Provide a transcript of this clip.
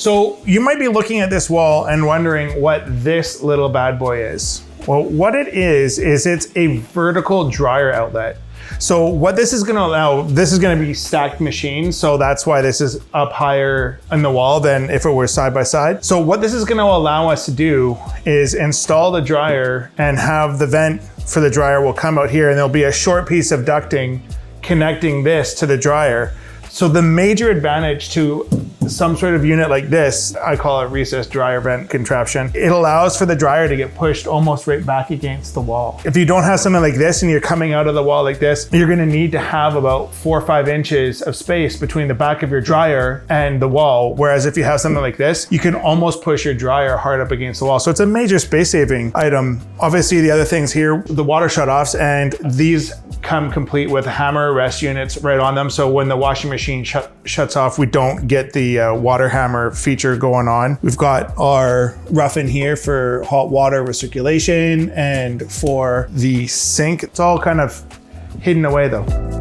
So you might be looking at this wall and wondering what this little bad boy is. Well, what it is it's a vertical dryer outlet. So what this is gonna allow, this is gonna be stacked machines, so that's why this is up higher in the wall than if it were side by side. So what this is gonna allow us to do is install the dryer and have the vent for the dryer will come out here, and there'll be a short piece of ducting connecting this to the dryer. So the major advantage to some sort of unit like this, I call it recessed dryer vent contraption, it allows for the dryer to get pushed almost right back against the wall. If you don't have something like this and you're coming out of the wall like this, you're gonna need to have about 4 or 5 inches of space between the back of your dryer and the wall. Whereas if you have something like this, you can almost push your dryer hard up against the wall. So it's a major space saving item. Obviously the other things here, the water shutoffs, and these come complete with hammer arrest units right on them. So when the washing machine shuts off, we don't get the water hammer feature going on. We've got our rough-in here for hot water recirculation, and for the sink, it's all kind of hidden away though.